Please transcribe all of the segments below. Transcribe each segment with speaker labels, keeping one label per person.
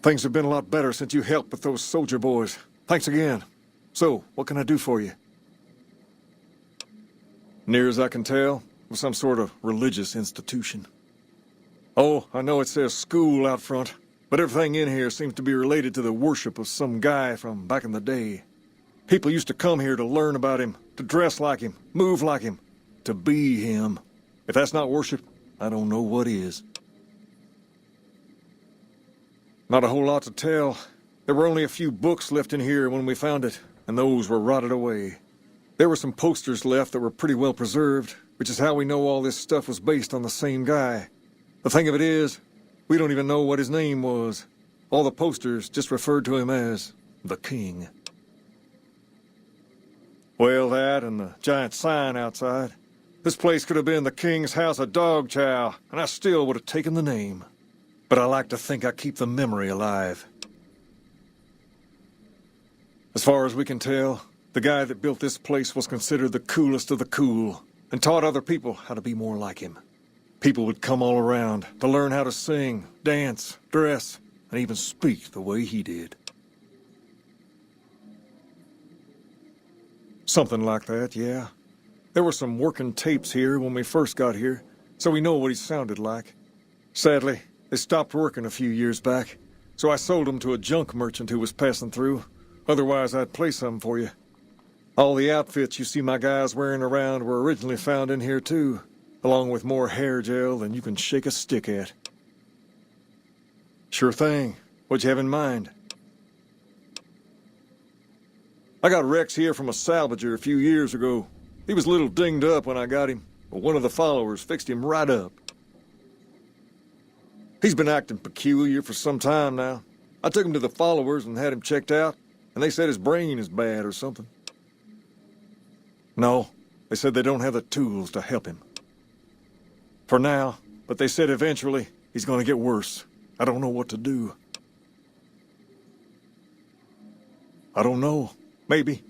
Speaker 1: Things have been a lot better since you helped with those soldier boys. Thanks again. So, what can I do for you? Near as I can tell, it was some sort of religious institution. Oh, I know it says school out front, but everything in here seems to be related to the worship of some guy from back in the day. People used to come here to learn about him, to dress like him, move like him, to be him. If that's not worship, I don't know what is. Not a whole lot to tell. There were only a few books left in here when we found it, and those were rotted away. There were some posters left that were pretty well preserved, which is how we know all this stuff was based on the same guy. The thing of it is, we don't even know what his name was. All the posters just referred to him as the King. Well, that and the giant sign outside. This place could have been the King's House of Dog Chow, and I still would have taken the name. But I like to think I keep the memory alive. As far as we can tell, the guy that built this place was considered the coolest of the cool, and taught other people how to be more like him. People would come all around to learn how to sing, dance, dress, and even speak the way he did. Something like that, yeah. There were some working tapes here when we first got here, so we know what he sounded like. Sadly, they stopped working a few years back, so I sold them to a junk merchant who was passing through. Otherwise, I'd play some for you. All the outfits you see my guys wearing around were originally found in here, too, along with more hair gel than you can shake a stick at. Sure thing. What'd you have in mind? I got Rex here from a salvager a few years ago. He was a little dinged up when I got him, but one of the followers fixed him right up. He's been acting peculiar for some time now. I took him to the followers and had him checked out, and they said his brain is bad or something. No, they said they don't have the tools to help him. For now, but they said eventually he's going to get worse. I don't know what to do. I don't know. Maybe.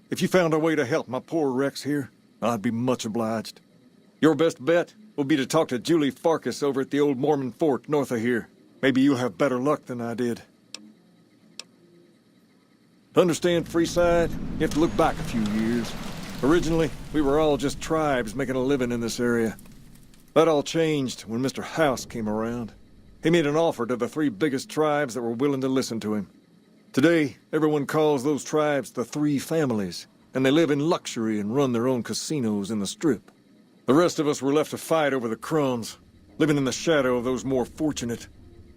Speaker 1: If you found a way to help my poor Rex here, I'd be much obliged. Your best bet will be to talk to Julie Farkas over at the old Mormon fort north of here. Maybe you'll have better luck than I did. To understand Freeside, you have to look back a few years. Originally, we were all just tribes making a living in this area. That all changed when Mr. House came around. He made an offer to the 3 biggest tribes that were willing to listen to him. Today, everyone calls those tribes the 3 families, and they live in luxury and run their own casinos in the Strip. The rest of us were left to fight over the crumbs, living in the shadow of those more fortunate.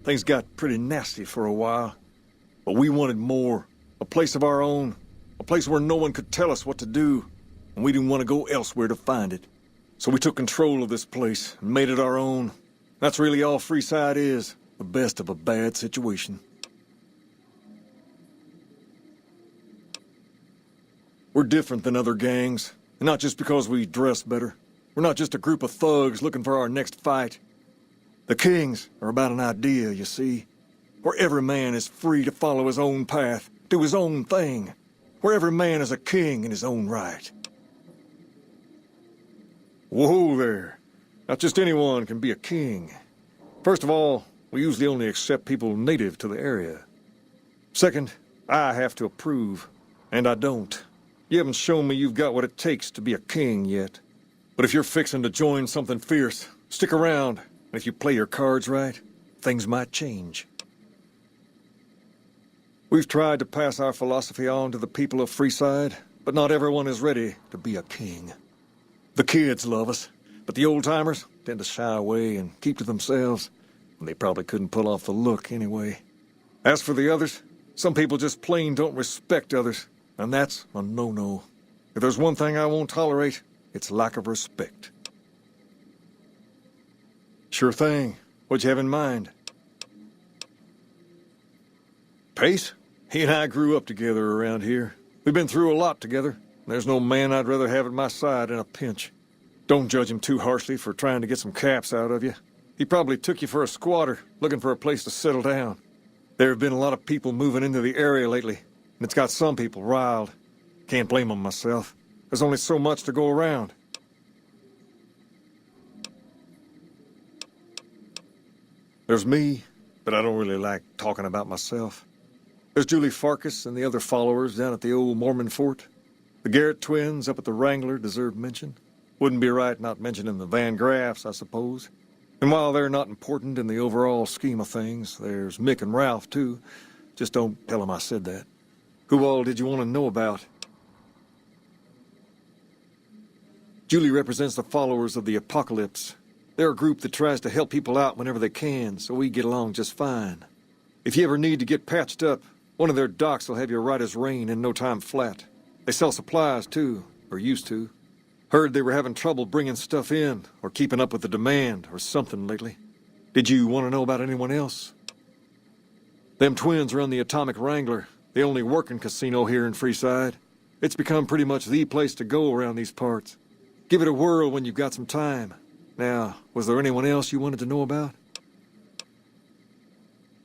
Speaker 1: Things got pretty nasty for a while, but we wanted more. A place of our own, a place where no one could tell us what to do, and we didn't want to go elsewhere to find it. So we took control of this place and made it our own. That's really all Freeside is, the best of a bad situation. We're different than other gangs, and not just because we dress better. We're not just a group of thugs looking for our next fight. The Kings are about an idea, you see, where every man is free to follow his own path, do his own thing, where every man is a king in his own right. Whoa there. Not just anyone can be a king. First of all, we usually only accept people native to the area. Second, I have to approve, and I don't. You haven't shown me you've got what it takes to be a king yet. But if you're fixing to join something fierce, stick around, and if you play your cards right, things might change. We've tried to pass our philosophy on to the people of Freeside, but not everyone is ready to be a king. The kids love us, but the old-timers tend to shy away and keep to themselves, and they probably couldn't pull off the look anyway. As for the others, some people just plain don't respect others, and that's a no-no. If there's one thing I won't tolerate, it's lack of respect. Sure thing. What'd you have in mind? Pace? He and I grew up together around here. We've been through a lot together. There's no man I'd rather have at my side in a pinch. Don't judge him too harshly for trying to get some caps out of you. He probably took you for a squatter, looking for a place to settle down. There have been a lot of people moving into the area lately, and it's got some people riled. Can't blame them myself. There's only so much to go around. There's me, but I don't really like talking about myself. There's Julie Farkas and the other followers down at the old Mormon fort. The Garrett twins up at the Wrangler deserve mention. Wouldn't be right not mentioning the Van Graffs, I suppose. And while they're not important in the overall scheme of things, there's Mick and Ralph, too. Just don't tell them I said that. Who all did you want to know about? Julie represents the followers of the Apocalypse. They're a group that tries to help people out whenever they can, so we get along just fine. If you ever need to get patched up, one of their docs will have you right as rain in no time flat. They sell supplies, too, or used to. Heard they were having trouble bringing stuff in, or keeping up with the demand, or something lately. Did you want to know about anyone else? Them twins run the Atomic Wrangler, the only working casino here in Freeside. It's become pretty much the place to go around these parts. Give it a whirl when you've got some time. Now, was there anyone else you wanted to know about?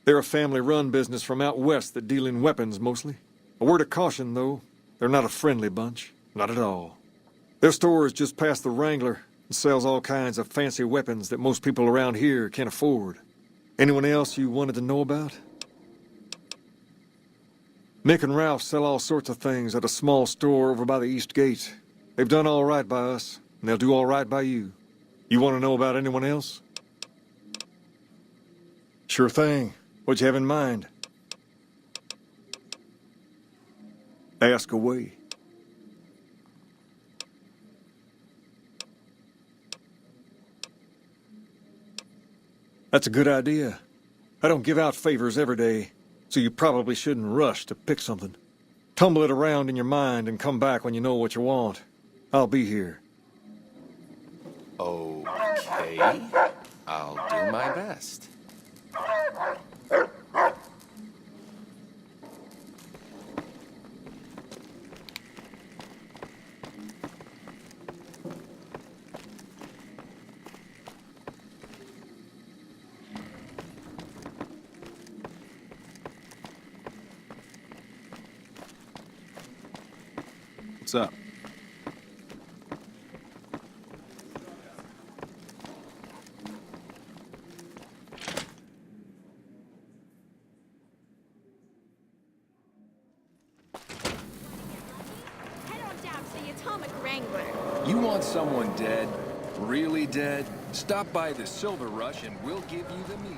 Speaker 1: They're a family-run business from out west that deal in weapons, mostly. A word of caution, though. They're not a friendly bunch. Not at all. Their store is just past the Wrangler and sells all kinds of fancy weapons that most people around here can't afford. Anyone else you wanted to know about? Mick and Ralph sell all sorts of things at a small store over by the East Gate. They've done all right by us, and they'll do all right by you. You want to know about anyone else? Sure thing. What'd you have in mind? Ask away. That's a good idea. I don't give out favors every day, so you probably shouldn't rush to pick something. Tumble it around in your mind and come back when you know what you want. I'll be here.
Speaker 2: Okay. I'll do my best.
Speaker 3: What's up?
Speaker 4: Head on down to the Atomic Wrangler.
Speaker 2: You want someone dead? Really dead? Stop by the Silver Rush and we'll give you the means.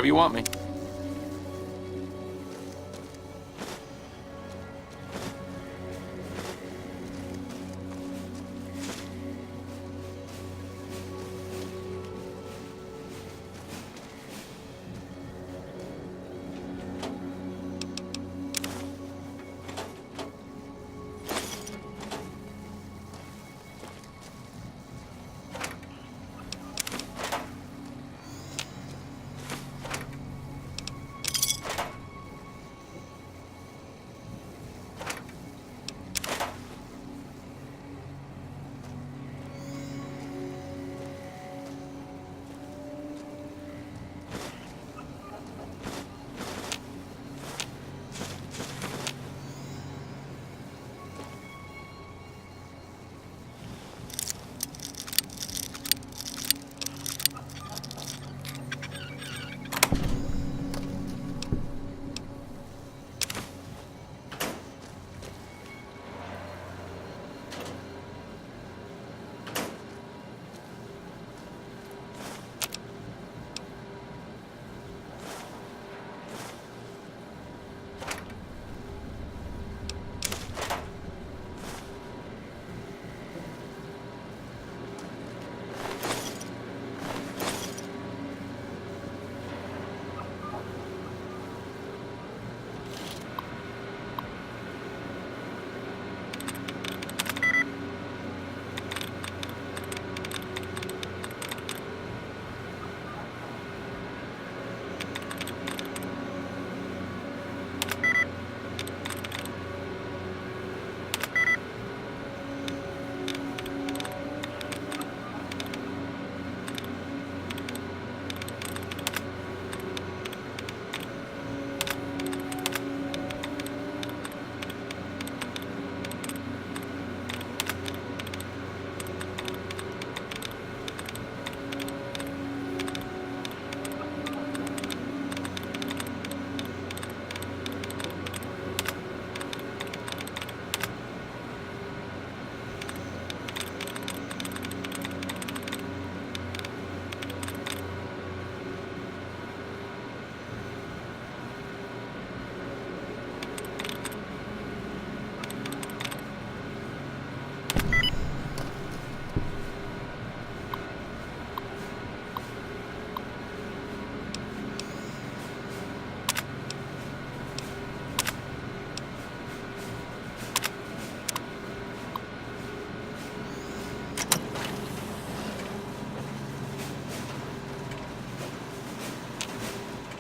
Speaker 3: whenever you want me.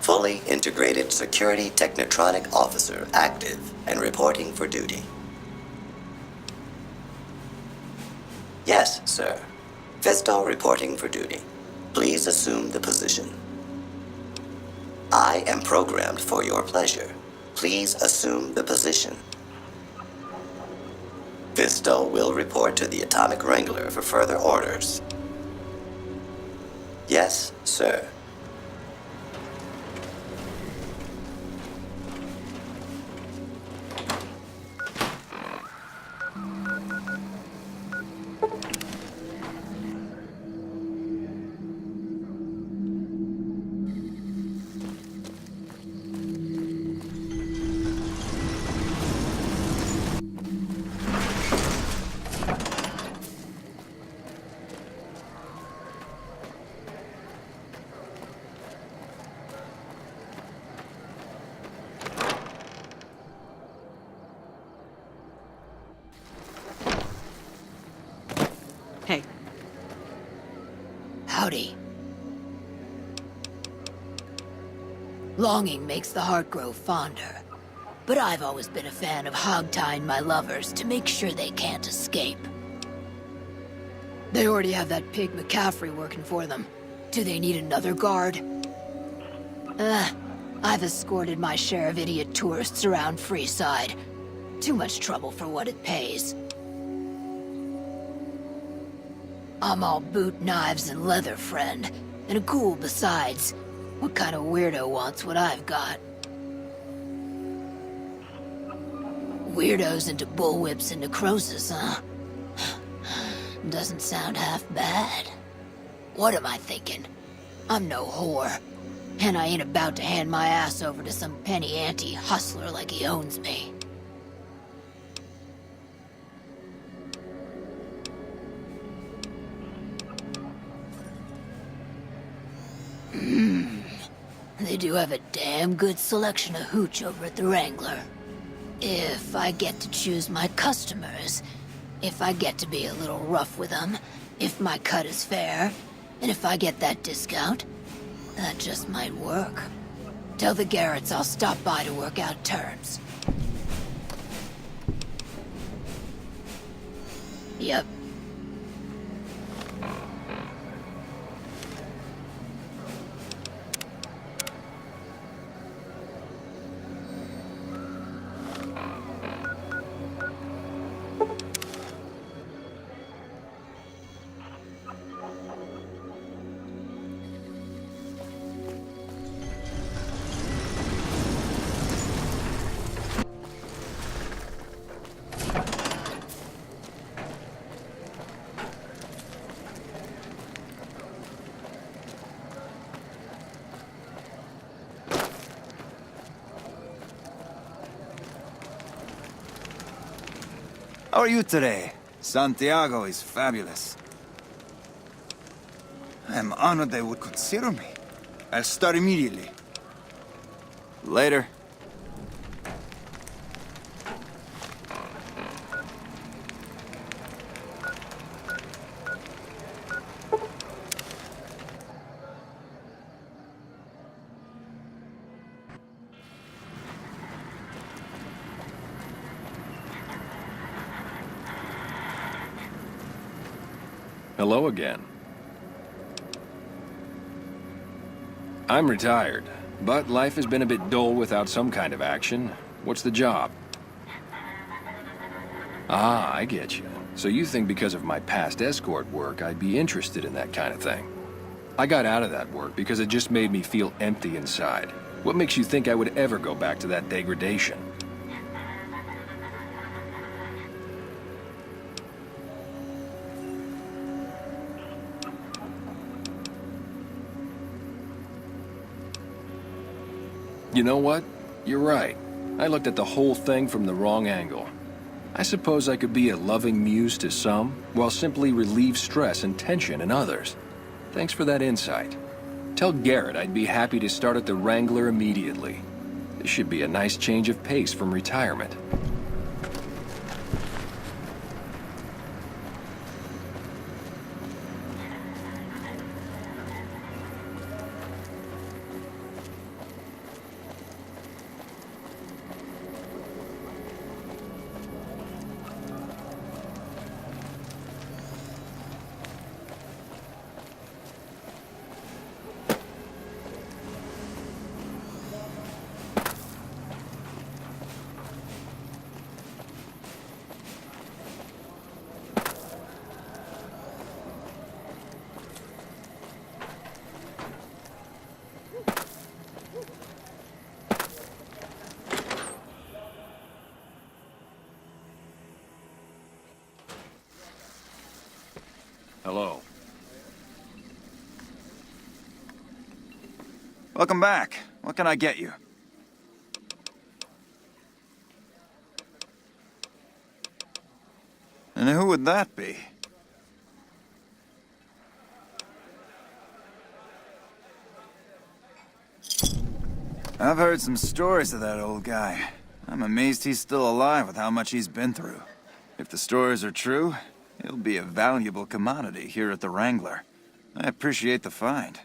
Speaker 5: Fully integrated security technotronic officer active and reporting for duty. Yes, sir. Fisto reporting for duty. Please assume the position. I am programmed for your pleasure. Please assume the position. Fisto will report to the Atomic Wrangler for further orders. Yes, sir.
Speaker 6: Hey.
Speaker 7: Howdy. Longing makes the heart grow fonder, but I've always been a fan of hog-tying my lovers to make sure they can't escape. They already have that pig McCaffrey working for them. Do they need another guard? I've escorted my share of idiot tourists around Freeside. Too much trouble for what it pays. I'm all boot, knives, and leather, friend. And a ghoul besides. What kind of weirdo wants what I've got? Weirdos into bullwhips and necrosis, huh? Doesn't sound half bad. What am I thinking? I'm no whore. And I ain't about to hand my ass over to some penny-ante hustler like he owns me. They do have a damn good selection of hooch over at the Wrangler. If I get to choose my customers, if I get to be a little rough with them, if my cut is fair, and if I get that discount, that just might work. Tell the Garretts I'll stop by to work out terms. Yep.
Speaker 3: How are you today? Santiago is fabulous. I am honored they would consider me. I'll start immediately. Later.
Speaker 2: Hello again. I'm retired, but life has been a bit dull without some kind of action. What's the job? Ah, I get you. So you think because of my past escort work, I'd be interested in that kind of thing. I got out of that work because it just made me feel empty inside. What makes you think I would ever go back to that degradation? You know what? You're right. I looked at the whole thing from the wrong angle. I suppose I could be a loving muse to some, while simply relieve stress and tension in others. Thanks for that insight. Tell Garrett I'd be happy to start at the Wrangler immediately. This should be a nice change of pace from retirement. Hello.
Speaker 3: Welcome back. What can I get you? And who would that be? I've heard some stories of that old guy. I'm amazed he's still alive with how much he's been through. If the stories are true, he'll be a valuable commodity here at the Wrangler. I appreciate the find.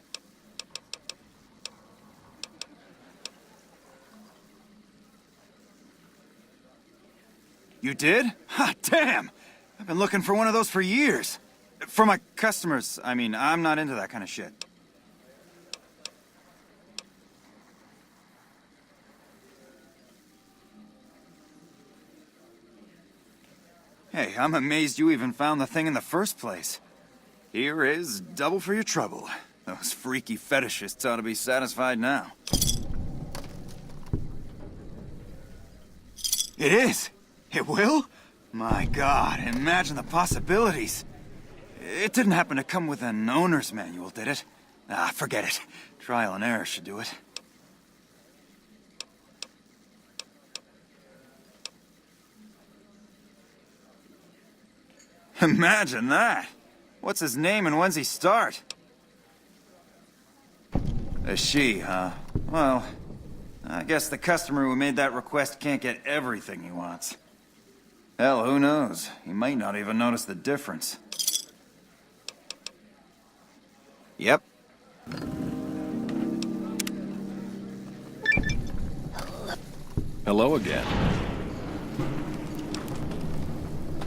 Speaker 3: You did? Ha, damn! I've been looking for one of those for years. For my customers, I mean, I'm not into that kind of shit. Hey, I'm amazed you even found the thing in the first place. Here is double for your trouble. Those freaky fetishists ought to be satisfied now. It is! It will? My God, imagine the possibilities. It didn't happen to come with an owner's manual, did it? Ah, forget it. Trial and error should do it. Imagine that! What's his name and when's he start? A she, huh? Well, I guess the customer who made that request can't get everything he wants. Hell, who knows? He might not even notice the difference. Yep.
Speaker 2: Hello again.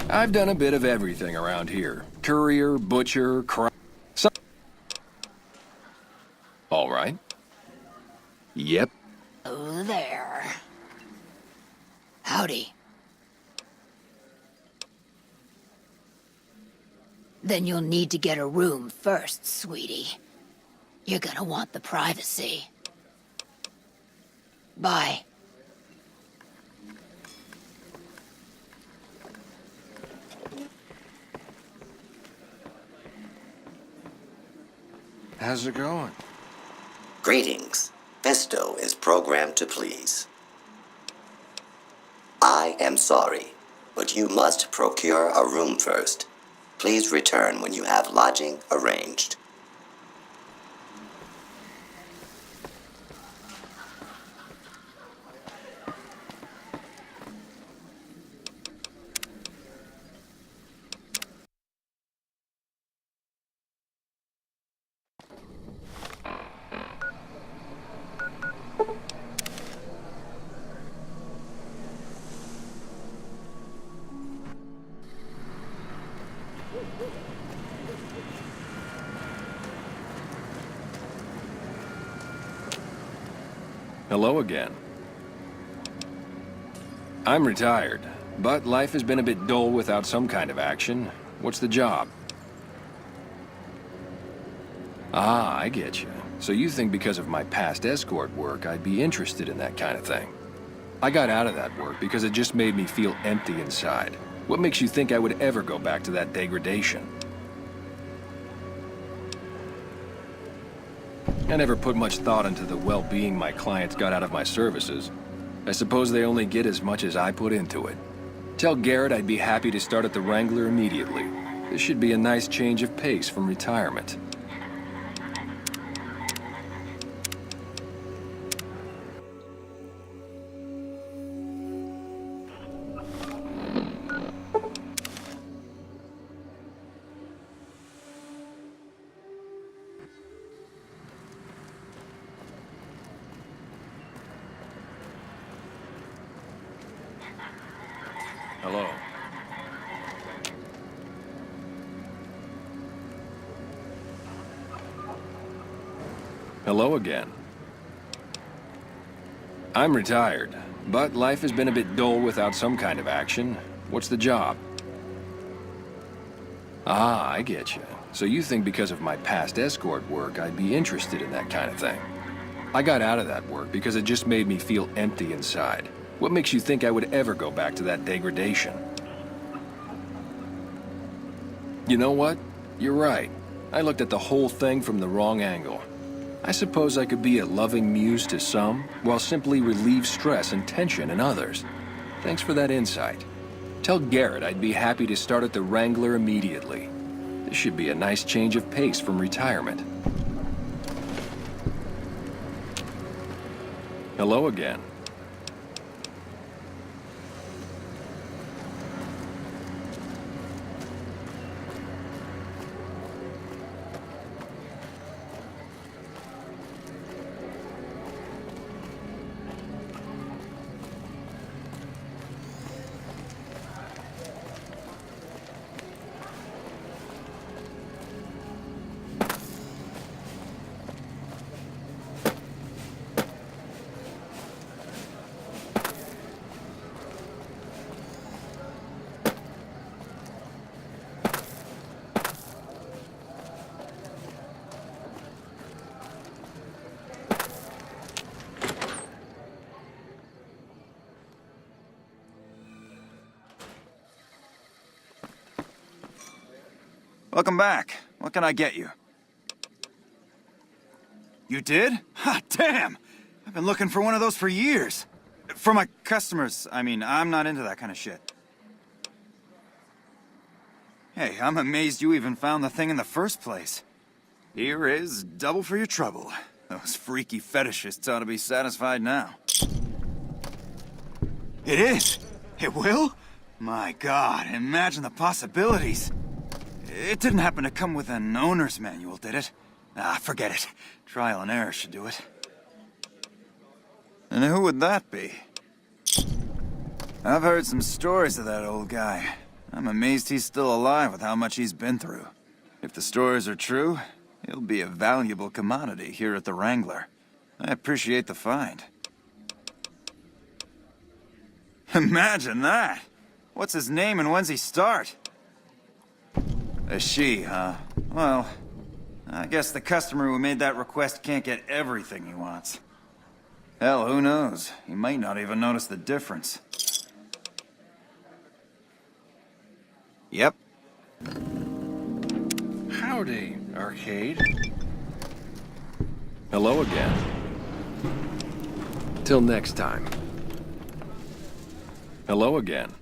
Speaker 2: I've done a bit of everything around here. Courier, butcher, All right. Yep.
Speaker 7: Oh, there. Howdy. Then you'll need to get a room first, sweetie. You're gonna want the privacy. Bye.
Speaker 2: How's it going?
Speaker 5: Greetings. Fisto is programmed to please. I am sorry, but you must procure a room first. Please return when you have lodging arranged.
Speaker 2: Hello again. I'm retired, but life has been a bit dull without some kind of action. What's the job? Ah, I get you. So you think because of my past escort work, I'd be interested in that kind of thing. I got out of that work because it just made me feel empty inside. What makes you think I would ever go back to that degradation? I never put much thought into the well-being my clients got out of my services. I suppose they only get as much as I put into it. Tell Garrett I'd be happy to start at the Wrangler immediately. This should be a nice change of pace from retirement. Hello. Hello again. I'm retired, but life has been a bit dull without some kind of action. What's the job? Ah, I get you. So you think because of my past escort work, I'd be interested in that kind of thing. I got out of that work because it just made me feel empty inside. What makes you think I would ever go back to that degradation? You know what? You're right. I looked at the whole thing from the wrong angle. I suppose I could be a loving muse to some, while simply relieve stress and tension in others. Thanks for that insight. Tell Garrett I'd be happy to start at the Wrangler immediately. This should be a nice change of pace from retirement. Hello again.
Speaker 3: Welcome back. What can I get you? You did? Ha, damn! I've been looking for one of those for years. For my customers, I mean, I'm not into that kind of shit. Hey, I'm amazed you even found the thing in the first place. Here is double for your trouble. Those freaky fetishists ought to be satisfied now. It is! It will? My God, imagine the possibilities. It didn't happen to come with an owner's manual, did it? Ah, forget it. Trial and error should do it. And who would that be? I've heard some stories of that old guy. I'm amazed he's still alive with how much he's been through. If the stories are true, he'll be a valuable commodity here at the Wrangler. I appreciate the find. Imagine that! What's his name and when's he start? A she, huh? Well, I guess the customer who made that request can't get everything he wants. Hell, who knows? He might not even notice the difference. Yep.
Speaker 2: Howdy, Arcade. Hello again. Till next time. Hello again.